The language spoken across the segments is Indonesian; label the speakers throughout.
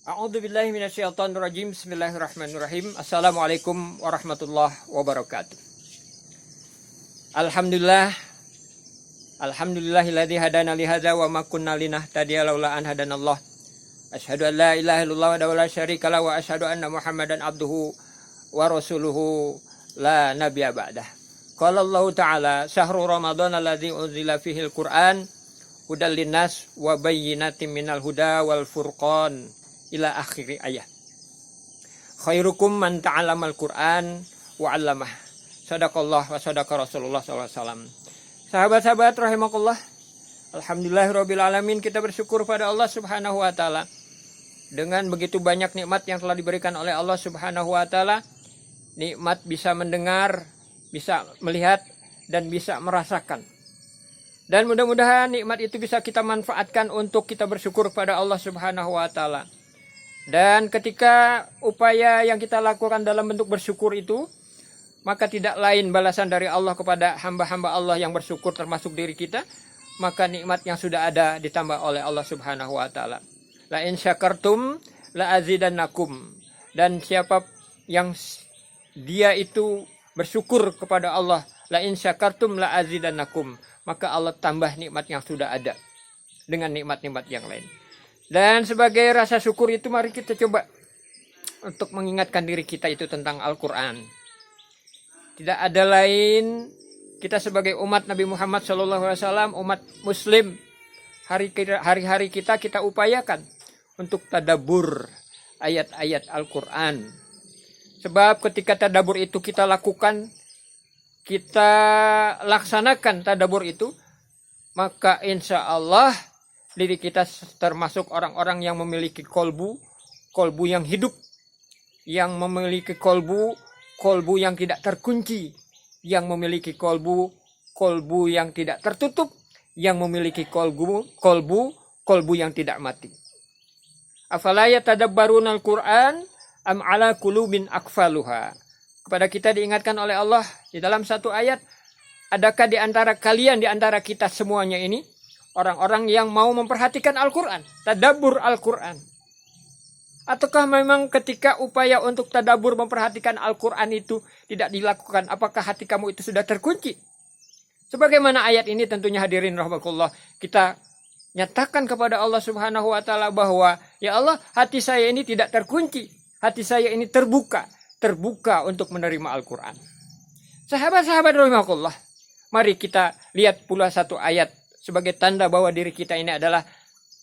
Speaker 1: A'udzubillahi minasyaitonirrajim. Bismillahirrahmanirrahim. Assalamualaikum warahmatullahi wabarakatuh. Alhamdulillahilladzi hadana li hadza wa ma kunna linahtadiya laula an hadanallah. Asyhadu an la ilaha illallah wa la syarika lahu wa asyhadu anna Muhammadan abduhu wa rasuluhu la nabiyya ba'dah. Qala Allah Ta'ala, syahrul ramadhan alladzi unzila fihil Qur'an hudal linnas wa bayyinatin minal huda wal furqan ila akhiri ayat. Khairukum man ta'allamal Qur'an wa 'allamah. Sadaqallah wa sadaqa Rasulullah sallallahu alaihi wasallam. Sahabat-sahabat rahimakumullah. Alhamdulillahirabbil alamin, kita bersyukur pada Allah Subhanahu wa taala dengan begitu banyak nikmat yang telah diberikan oleh Allah Subhanahu wa taala. Nikmat bisa mendengar, bisa melihat dan bisa merasakan. Dan mudah-mudahan nikmat itu bisa kita manfaatkan untuk kita bersyukur pada Allah Subhanahu wa taala. Dan ketika upaya yang kita lakukan dalam bentuk bersyukur itu, maka tidak lain balasan dari Allah kepada hamba-hamba Allah yang bersyukur termasuk diri kita, maka nikmat yang sudah ada ditambah oleh Allah Subhanahu wa taala. La in syakartum la azidannakum. Dan siapa yang dia itu bersyukur kepada Allah, la in syakartum la azidannakum, maka Allah tambah nikmat yang sudah ada dengan nikmat-nikmat yang lain. Dan sebagai rasa syukur itu, mari kita coba untuk mengingatkan diri kita itu tentang Al-Quran. Tidak ada lain, kita sebagai umat Nabi Muhammad SAW, umat Muslim, hari-hari kita upayakan untuk tadabbur ayat-ayat Al-Quran. Sebab ketika tadabbur itu kita lakukan, kita laksanakan tadabbur itu, maka insya Allah diri kita termasuk orang-orang yang memiliki kolbu yang hidup, yang memiliki kolbu yang tidak terkunci, yang memiliki kolbu yang tidak tertutup, yang memiliki kolbu yang tidak mati. Afala yatadabbaruna al-Qur'an am ala qulubin aqfaluha. Kepada kita diingatkan oleh Allah di dalam satu ayat, adakah di antara kalian, di antara kita semuanya ini orang-orang yang mau memperhatikan Al-Quran, tadabbur Al-Quran? Ataukah memang ketika upaya untuk tadabbur memperhatikan Al-Quran itu tidak dilakukan, apakah hati kamu itu sudah terkunci? Sebagaimana ayat ini tentunya hadirin rahimakumullah, kita nyatakan kepada Allah Subhanahu wa taala bahwa ya Allah, hati saya ini tidak terkunci, hati saya ini terbuka untuk menerima Al-Quran. Sahabat-sahabat rahimakumullah, mari kita lihat pula satu ayat sebagai tanda bahwa diri kita ini adalah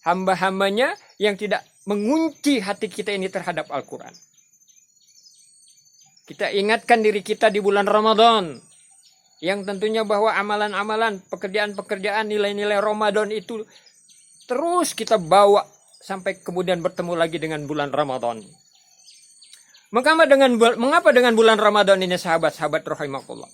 Speaker 1: hamba-hambanya yang tidak mengunci hati kita ini terhadap Al-Quran. Kita ingatkan diri kita di bulan Ramadan, yang tentunya bahwa amalan-amalan, pekerjaan-pekerjaan, nilai-nilai Ramadan itu terus kita bawa sampai kemudian bertemu lagi dengan bulan Ramadan. Mengapa dengan bulan Ramadan ini, sahabat-sahabat rahimakumullah?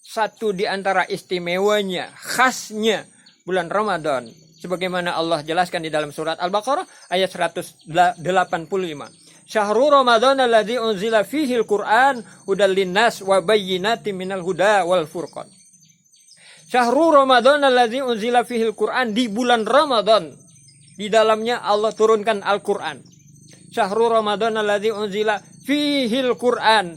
Speaker 1: Satu di antara istimewanya, khasnya bulan Ramadan, sebagaimana Allah jelaskan di dalam surat Al-Baqarah ayat 185. Syahrul Ramadhan alladzi unzila fihil Qur'an hudal linnas wa bayyinatin minal huda wal furqan. Syahrul Ramadhan alladzi unzila fihil Qur'an, di bulan Ramadan di dalamnya Allah turunkan Al-Qur'an. Syahrul Ramadhan alladzi unzila fihil Qur'an.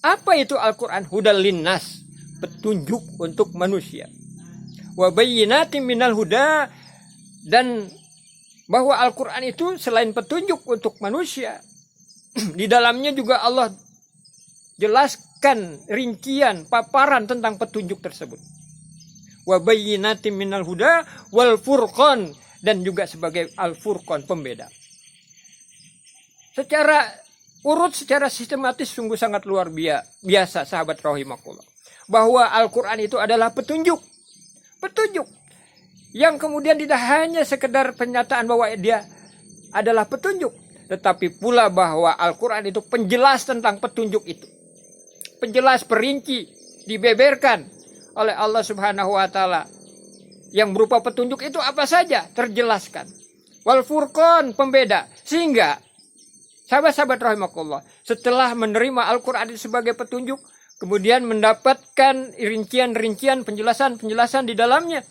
Speaker 1: Apa itu Al-Qur'an? Hudal linnas, petunjuk untuk manusia. Wa bayyinatin minal huda, dan bahwa Al-Quran itu selain petunjuk untuk manusia, di dalamnya juga Allah jelaskan rincian, paparan tentang petunjuk tersebut. Wa bayyinatin minal huda wal furqan, dan juga sebagai al-furqan, pembeda. Secara urut, secara sistematis sungguh sangat luar biasa, sahabat rahimakumullah, bahwa Al-Quran itu adalah petunjuk yang kemudian tidak hanya sekedar pernyataan bahwa dia adalah petunjuk, tetapi pula bahwa Al-Quran itu penjelas tentang petunjuk itu, penjelas, perinci, dibeberkan oleh Allah Subhanahu wa taala. Yang berupa petunjuk itu apa saja terjelaskan. Wal furqan, pembeda. Sehingga sahabat-sahabat rahimakumullah, setelah menerima Al-Quran itu sebagai petunjuk, kemudian mendapatkan rincian-rincian, penjelasan-penjelasan di dalamnya,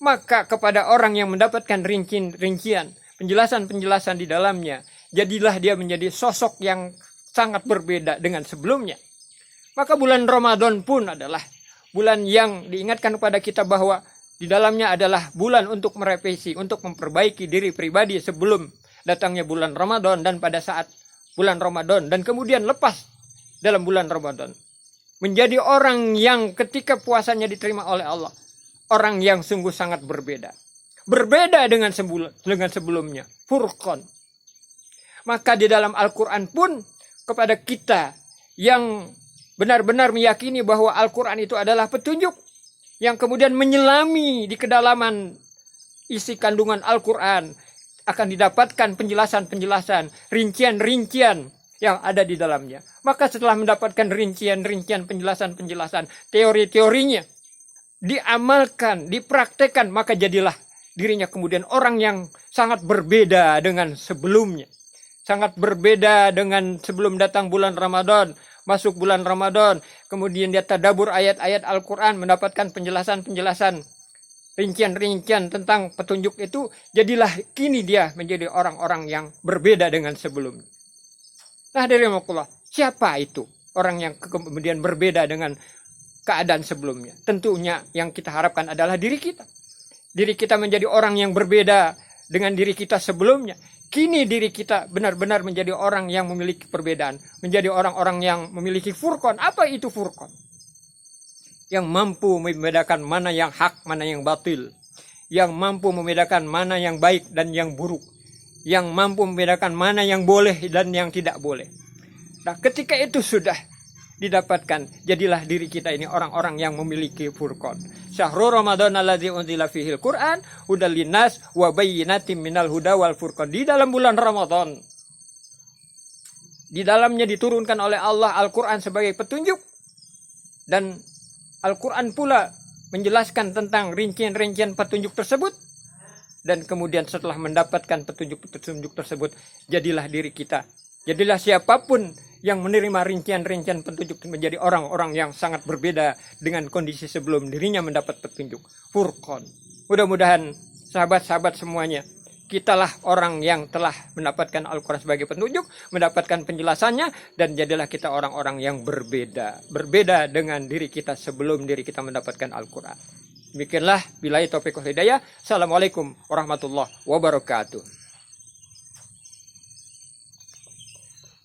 Speaker 1: maka kepada orang yang mendapatkan rincian, penjelasan-penjelasan di dalamnya, jadilah dia menjadi sosok yang sangat berbeda dengan sebelumnya. Maka bulan Ramadan pun adalah bulan yang diingatkan kepada kita bahwa di dalamnya adalah bulan untuk merevisi, untuk memperbaiki diri pribadi sebelum datangnya bulan Ramadan dan pada saat bulan Ramadan dan kemudian lepas dalam bulan Ramadan. Menjadi orang yang ketika puasanya diterima oleh Allah, orang yang sungguh sangat berbeda. Berbeda dengan sebelumnya. Furqan. Maka di dalam Al-Quran pun kepada kita yang benar-benar meyakini bahwa Al-Quran itu adalah petunjuk yang kemudian menyelami di kedalaman isi kandungan Al-Quran, akan didapatkan penjelasan-penjelasan, rincian-rincian yang ada di dalamnya. Maka setelah mendapatkan rincian-rincian penjelasan-penjelasan, teori-teorinya diamalkan, dipraktekkan, maka jadilah dirinya kemudian orang yang sangat berbeda dengan sebelumnya. Sangat berbeda dengan sebelum datang bulan Ramadan. Masuk bulan Ramadan, kemudian dia tadabbur ayat-ayat Al-Quran, mendapatkan penjelasan-penjelasan, rincian-rincian tentang petunjuk itu, jadilah kini dia menjadi orang-orang yang berbeda dengan sebelumnya. Nah, dari Allah, siapa itu orang yang kemudian berbeda dengan keadaan sebelumnya? Tentunya yang kita harapkan adalah diri kita. Diri kita menjadi orang yang berbeda dengan diri kita sebelumnya. Kini diri kita benar-benar menjadi orang yang memiliki perbedaan. Menjadi orang-orang yang memiliki furqan. Apa itu furqan? Yang mampu membedakan mana yang hak, mana yang batil. Yang mampu membedakan mana yang baik dan yang buruk. Yang mampu membedakan mana yang boleh dan yang tidak boleh. Nah, ketika itu sudah didapatkan, jadilah diri kita ini orang-orang yang memiliki furqan. Syahrul Ramadan alladzi unzila fihil Qur'an hudal linnas wa bayyinatin minal huda wal furqan. Di dalam bulan Ramadan, di dalamnya diturunkan oleh Allah Al-Quran sebagai petunjuk, dan Al-Quran pula menjelaskan tentang rincian-rincian petunjuk tersebut. Dan kemudian setelah mendapatkan petunjuk-petunjuk tersebut, jadilah diri kita, jadilah siapapun yang menerima rincian-rincian petunjuk menjadi orang-orang yang sangat berbeda dengan kondisi sebelum dirinya mendapat petunjuk. Furqan. Mudah-mudahan sahabat-sahabat semuanya, kitalah orang yang telah mendapatkan Al-Quran sebagai petunjuk, mendapatkan penjelasannya, dan jadilah kita orang-orang yang berbeda. Berbeda dengan diri kita sebelum diri kita mendapatkan Al-Quran. Demikianlah, billahi taufiq wal hidayah. Assalamualaikum warahmatullahi wabarakatuh.